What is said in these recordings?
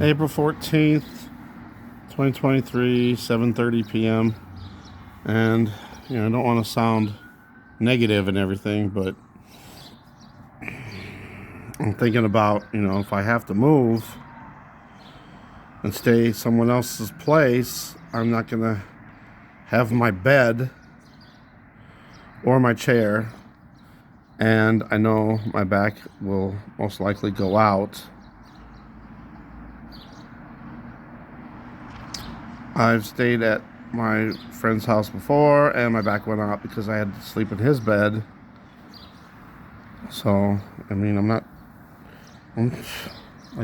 April 14th, 2023, 7:30 p.m. And, I don't want to sound negative and everything, but I'm thinking about, if I have to move and stay someone else's place, I'm not going to have my bed or my chair. And I know my back will most likely go out. I've stayed at my friend's house before, and my back went out because I had to sleep in his bed. So, I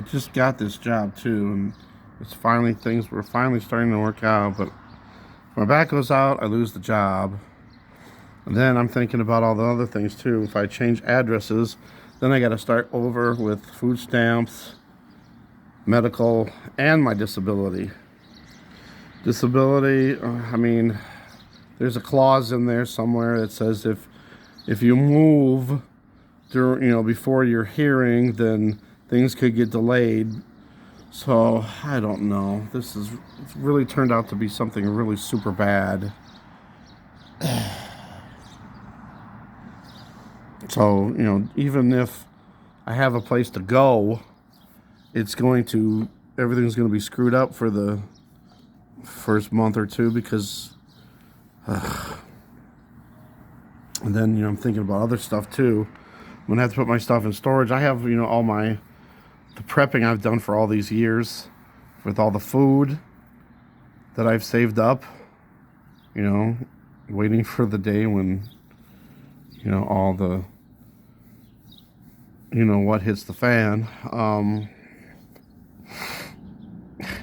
just got this job too, and things were finally starting to work out. But if my back goes out, I lose the job. And then I'm thinking about all the other things too. If I change addresses, then I got to start over with food stamps, medical, and my disability. Disability, there's a clause in there somewhere that says if you move during, before your hearing, then things could get delayed. So I don't know. It's really turned out to be something really super bad. So, even if I have a place to go, everything's going to be screwed up for the first month or two because and then I'm thinking about other stuff too. I'm gonna have to put my stuff in storage. I have all the prepping I've done for all these years with all the food that I've saved up, waiting for the day when all the what hits the fan.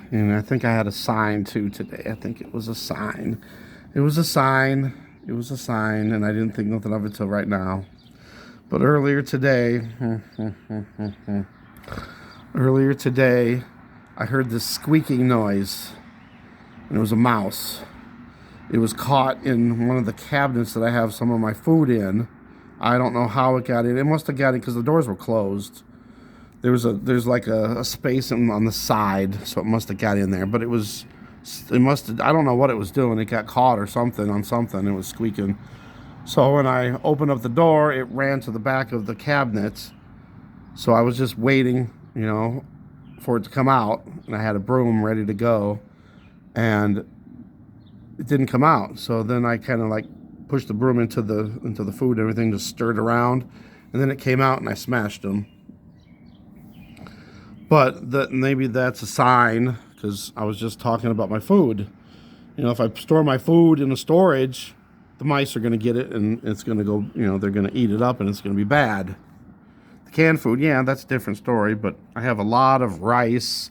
And I think I had a sign too today. I think it was a sign. It was a sign, and I didn't think nothing of it till right now. But earlier today, I heard this squeaking noise, and it was a mouse. It was caught in one of the cabinets that I have some of my food in. I don't know how it got in. It must have got in because the doors were closed. There's like a space on the side, so it must have got in there. But I don't know what it was doing. It got caught or something on something. It was squeaking. So when I opened up the door, it ran to the back of the cabinet. So I was just waiting, for it to come out, and I had a broom ready to go, and it didn't come out. So then I kind of like pushed the broom into the food and everything, just stirred around, and then it came out, and I smashed them. But maybe that's a sign, because I was just talking about my food. If I store my food in a storage, the mice are going to get it, and it's going to go, they're going to eat it up, and it's going to be bad. The canned food, yeah, that's a different story, but I have a lot of rice,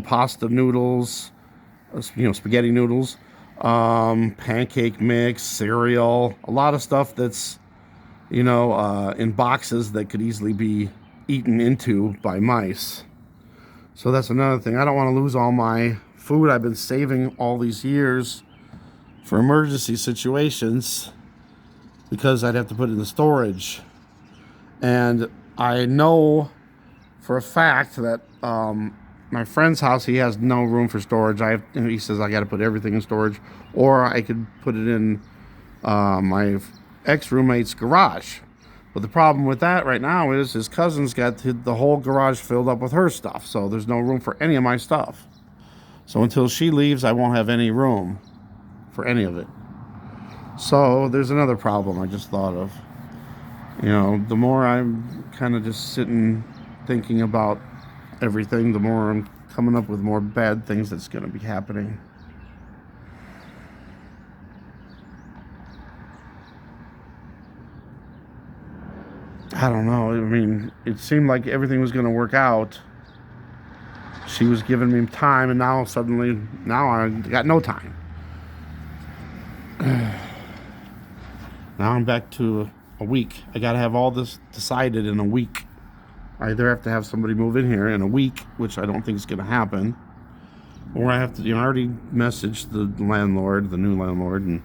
pasta noodles, spaghetti noodles, pancake mix, cereal, a lot of stuff that's, in boxes that could easily be eaten into by mice. So that's another thing. I don't want to lose all my food I've been saving all these years for emergency situations because I'd have to put it in the storage. And I know for a fact that my friend's house, he has no room for storage. He says I got to put everything in storage, or I could put it in my ex-roommate's garage. But the problem with that right now is his cousin's got the whole garage filled up with her stuff, so there's no room for any of my stuff. So until she leaves, I won't have any room for any of it. So there's another problem I just thought of. The more I'm kind of just sitting thinking about everything, the more I'm coming up with more bad things that's going to be happening. I don't know. It seemed like everything was going to work out. She was giving me time, and now suddenly, I got no time. Now I'm back to a week. I got to have all this decided in a week. I either have to have somebody move in here in a week, which I don't think is going to happen, or I have to, I already messaged the landlord, the new landlord, and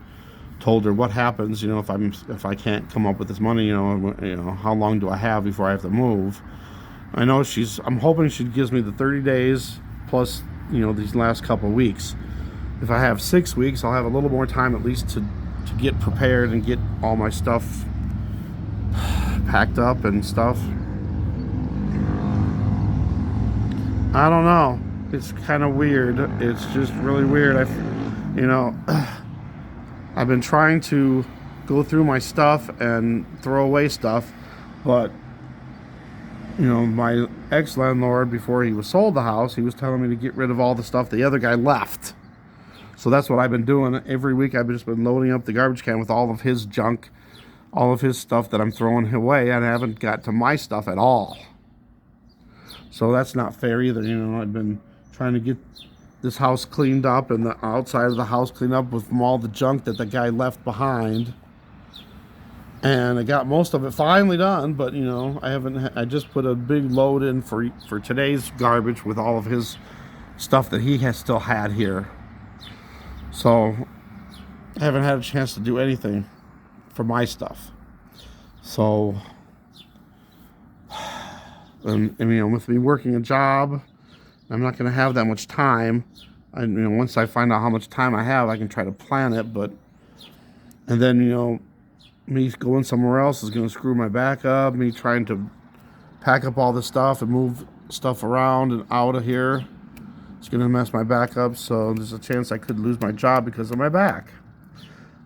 told her what happens, if I can't come up with this money, how long do I have before I have to move? I know I'm hoping she gives me the 30 days plus, these last couple of weeks. If I have 6 weeks, I'll have a little more time at least to get prepared and get all my stuff packed up and stuff. I don't know. It's kind of weird. It's just really weird. I've been trying to go through my stuff and throw away stuff, but my ex-landlord, before he was sold the house, he was telling me to get rid of all the stuff the other guy left. So that's what I've been doing. Every week I've just been loading up the garbage can with all of his junk, all of his stuff that I'm throwing away, and I haven't got to my stuff at all. So that's not fair either. I've been trying to get this house cleaned up and the outside of the house cleaned up with all the junk that the guy left behind. And I got most of it finally done, but I just put a big load in for today's garbage with all of his stuff that he has still had here. So I haven't had a chance to do anything for my stuff. So, and with me working a job, I'm not going to have that much time. Once I find out how much time I have, I can try to plan it. And then, me going somewhere else is going to screw my back up. Me trying to pack up all this stuff and move stuff around and out of here, it's going to mess my back up. So there's a chance I could lose my job because of my back.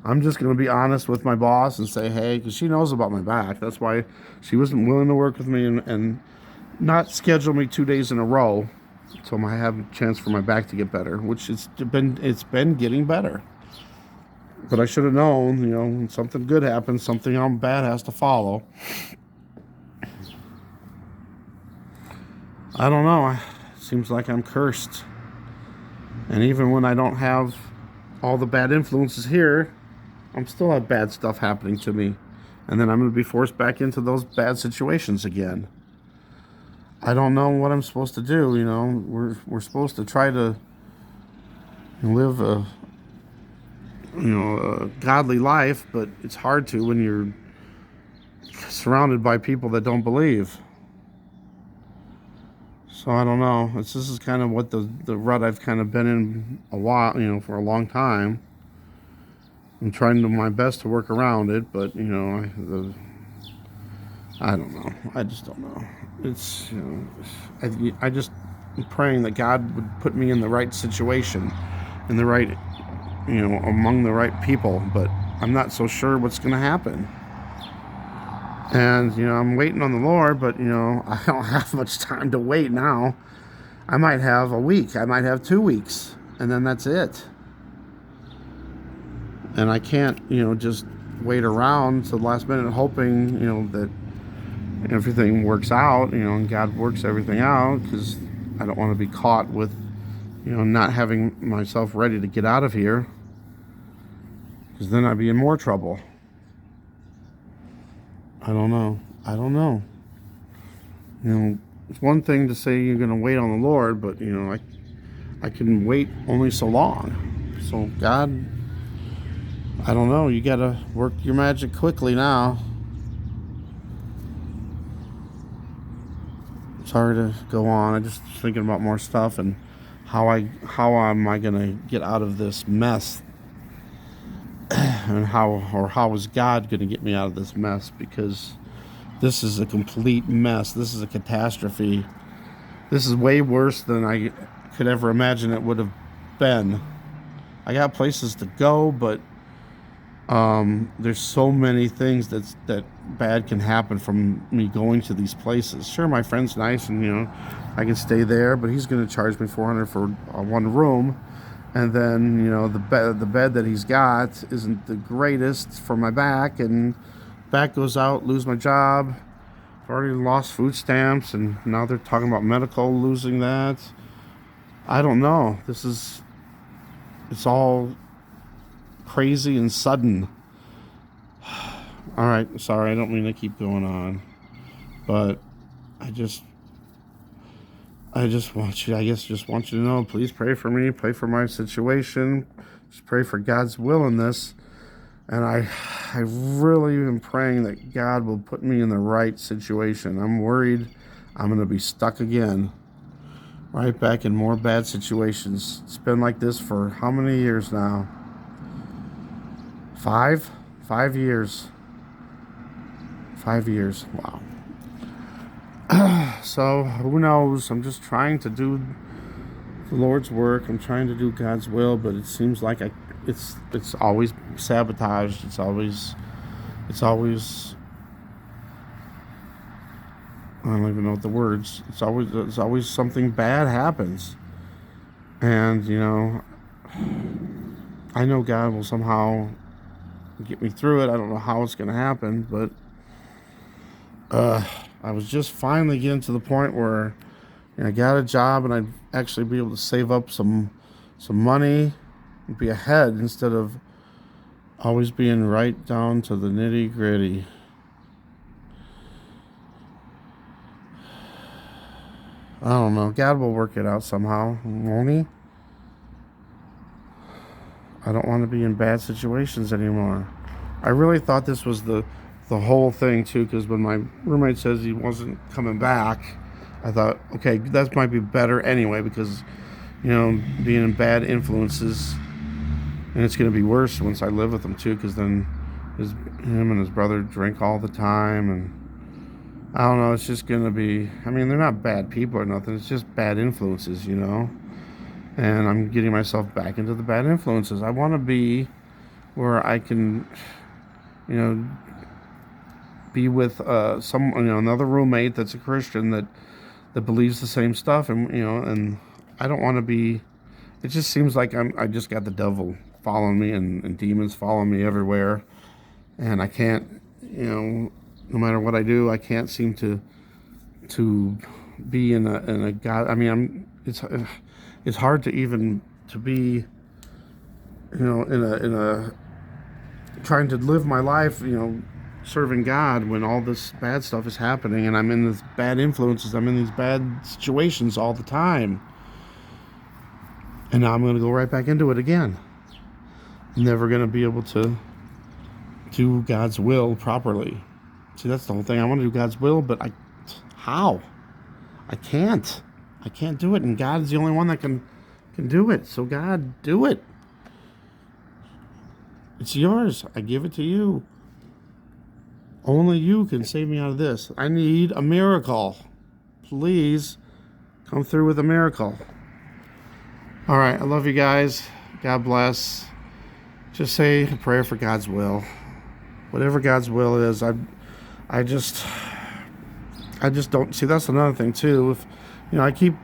I'm just going to be honest with my boss and say, hey, because she knows about my back. That's why she wasn't willing to work with me and not schedule me 2 days in a row until I have a chance for my back to get better, which it's been getting better. But I should have known, when something good happens, something bad has to follow. I don't know. It seems like I'm cursed. And even when I don't have all the bad influences here, I'm still have bad stuff happening to me. And then I'm going to be forced back into those bad situations again. I don't know what I'm supposed to do. We're supposed to try to live a godly life, but it's hard to when you're surrounded by people that don't believe. So I don't know. This is kind of what the rut I've kind of been in a while, for a long time. I'm trying to do my best to work around it, but I don't know. I just don't know. It's I just am praying that God would put me in the right situation, in the right, among the right people. But I'm not so sure what's going to happen. And I'm waiting on the Lord, but I don't have much time to wait now. I might have a week. I might have 2 weeks, and then that's it. And I can't, just wait around to the last minute hoping, that everything works out, and God works everything out, because I don't want to be caught with, not having myself ready to get out of here, because then I'd be in more trouble. I don't know. It's one thing to say you're going to wait on the Lord, but, I can wait only so long. So, God, I don't know. You got to work your magic quickly now. Sorry to go on. I'm just thinking about more stuff and how am I going to get out of this mess, and how is God going to get me out of this mess, because this is a complete mess. This is a catastrophe. This is way worse than I could ever imagine it would have been. I got places to go, but there's so many things that bad can happen from me going to these places. Sure, my friend's nice, and I can stay there, but he's going to charge me $400 for one room, and then the bed that he's got isn't the greatest for my back, and back goes out, lose my job. I've already lost food stamps, and now they're talking about medical, losing that. I don't know. It's all crazy and sudden. All right, sorry, I don't mean to keep going on, but I just want you, just want you to know, please pray for me, pray for my situation, just pray for God's will in this. And I really am praying that God will put me in the right situation. I'm worried I'm going to be stuck again. Right back in more bad situations. It's been like this for how many years now? 5? 5 years. 5 years. Wow. So, who knows? I'm just trying to do the Lord's work. I'm trying to do God's will, but it seems like it's always sabotaged. It's always I don't even know what the words. It's always something bad happens. And, you know, I know God will somehow get me through it. I don't know how it's going to happen, but I was just finally getting to the point where, you know, I got a job and I'd actually be able to save up some money and be ahead instead of always being right down to the nitty gritty. I don't know. God will work it out somehow, won't He? I don't want to be in bad situations anymore. I really thought this was the whole thing too, because when my roommate says he wasn't coming back, I thought, okay, that might be better anyway, because, you know, being in bad influences, and it's going to be worse once I live with him too, because then him and his brother drink all the time, and I don't know, it's just going to be, I mean, they're not bad people or nothing, it's just bad influences, you know, and I'm getting myself back into the bad influences. I want to be where I can, you know, be with another roommate that's a Christian that believes the same stuff, and, you know, and I don't want to be, it just seems like I just got the devil following me and demons following me everywhere, and I can't, you know, no matter what I do, I can't seem to be in a God. I mean, it's hard to even to be, you know, in a trying to live my life, you know, serving God when all this bad stuff is happening and I'm in this bad influences. I'm in these bad situations all the time, and now I'm going to go right back into it again. I'm never going to be able to do God's will properly. See, that's the whole thing. I want to do God's will, but how? I can't do it, and God is the only one that can do it. So God, do it. It's yours. I give it to you. Only you can save me out of this. I need a miracle. Please come through with a miracle. All right, I love you guys. God bless. Just say a prayer for God's will. Whatever God's will is, I just don't see. That's another thing too. If you know, I keep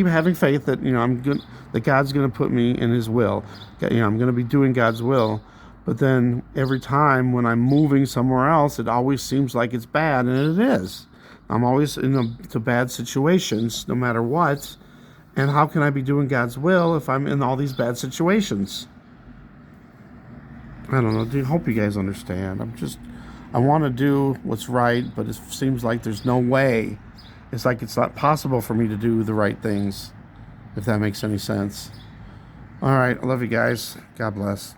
having faith that, you know, I'm good, that God's going to put me in His will. You know, I'm going to be doing God's will. But then every time when I'm moving somewhere else, it always seems like it's bad, and it is. I'm always into bad situations, no matter what. And how can I be doing God's will if I'm in all these bad situations? I don't know. I hope you guys understand. I want to do what's right, but it seems like there's no way. It's like it's not possible for me to do the right things, if that makes any sense. All right. I love you guys. God bless.